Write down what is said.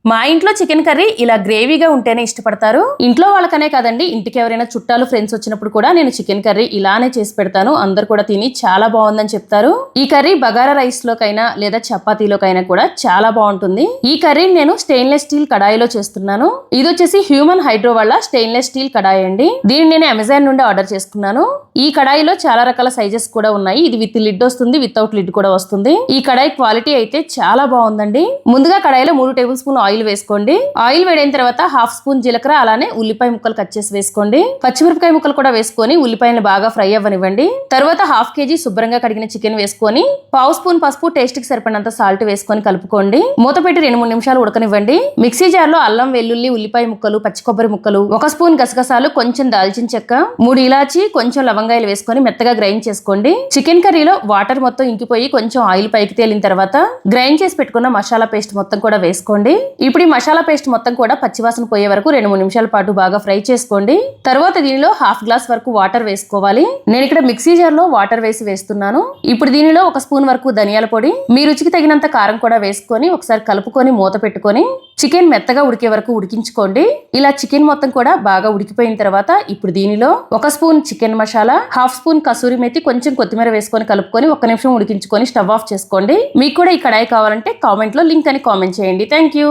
మా ఇంట్లో chicken curry ఇలా గ్రేవీగా ఉంటేనే ఇష్టపడతారు. ఇంట్లో వాళ్ళకనే కాదండి, ఇంటికి ఎవరైనా చుట్టాలు ఫ్రెండ్స్ వచ్చినప్పుడు కూడా నేను చికెన్ కర్రీ ఇలానే చేసి పెడతాను. అందరు కూడా తిని చాలా బాగుందని చెప్తారు. ఈ కర్రీ బగారా రైస్ లోకైనా లేదా చపాతీలోకైనా కూడా చాలా బాగుంటుంది. ఈ కర్రీని నేను స్టెయిన్లెస్ స్టీల్ కడాయిలో చేస్తున్నాను. ఇది వచ్చేసి హ్యూమన్ హైడ్రో వల్ల స్టెయిన్లెస్ స్టీల్ కడాయి అండి. దీన్ని నేను అమెజాన్ నుండి ఆర్డర్ చేసుకున్నాను. ఈ కడాయిలో చాలా రకాల సైజెస్ కూడా ఉన్నాయి. ఇది విత్ లిడ్ వస్తుంది, వితౌట్ లిడ్ కూడా వస్తుంది. ఈ కడాయి క్వాలిటీ అయితే చాలా బాగుందండి. ముందుగా కడాయిలో 3 టేబుల్ స్పూన్ ఆయిల్ వేసుకోండి. ఆయిల్ వేడైన తర్వాత 1/2 స్పూన్ జీలకర్ర, అలానే ఉల్లిపాయ ముక్కలు కట్ చేసి వేసుకోండి. పచ్చిమిరపకాయ ముక్కలు కూడా వేసుకొని ఉల్లిపాయలను బాగా ఫ్రై అవ్వనివ్వండి. తర్వాత 1/2 కేజీ శుభ్రంగా కడిగిన చికెన్ వేసుకొని 1/2 స్పూన్ పసుపు, టేస్ట్ కి సరిపడినంత సాల్ట్ వేసుకొని కలుపుకోండి. మూత పెట్టి 2-3 నిమిషాలు ఉడకనివ్వండి. మిక్సీ జార్ లో అల్లం, వెల్లుల్లి, ఉల్లిపాయ ముక్కలు, పచ్చి కొబ్బరి ముక్కలు, 1 స్పూన్ గసగసాలు, కొంచెం దాల్చిన చెక్క, 3 ఇలాచి, కొంచెం లవంగాయలు వేసుకొని మెత్తగా గ్రైండ్ చేసుకోండి. చికెన్ కర్రీలో వాటర్ మొత్తం ఇంకిపోయి కొంచెం ఆయిల్ పైకి తేలిన తర్వాత గ్రైండ్ చేసి పెట్టుకున్న మసాలా పేస్ట్ మొత్తం కూడా వేసుకోండి. ఇప్పుడు ఈ మసాలా పేస్ట్ మొత్తం కూడా పచ్చివాసన పోయే వరకు 2-3 నిమిషాల పాటు బాగా ఫ్రై చేసుకోండి. తర్వాత దీనిలో 1/2 గ్లాస్ వరకు వాటర్ వేసుకోవాలి. నేను ఇక్కడ మిక్సీ జార్ లో వాటర్ వేసి వేస్తున్నాను. ఇప్పుడు దీనిలో 1 స్పూన్ వరకు ధనియాల పొడి, మీ రుచికి తగినంత కారం కూడా వేసుకొని ఒకసారి కలుపుకొని మూత పెట్టుకొని చికెన్ మెత్తగా ఉడికే వరకు ఉడికించుకోండి. ఇలా చికెన్ మొత్తం కూడా బాగా ఉడికిపోయిన తర్వాత ఇప్పుడు దీనిలో 1 స్పూన్ చికెన్ మసాలా, 1/2 స్పూన్ కసూరి మెతి, కొంచెం కొత్తిమీర వేసుకొని కలుపుకొని 1 నిమిషం ఉడికించుకొని స్టవ్ ఆఫ్ చేసుకోండి. మీకు కూడా ఈ కడాయి కావాలంటే కామెంట్ లో లింక్ అని కామెంట్ చేయండి. Thank you.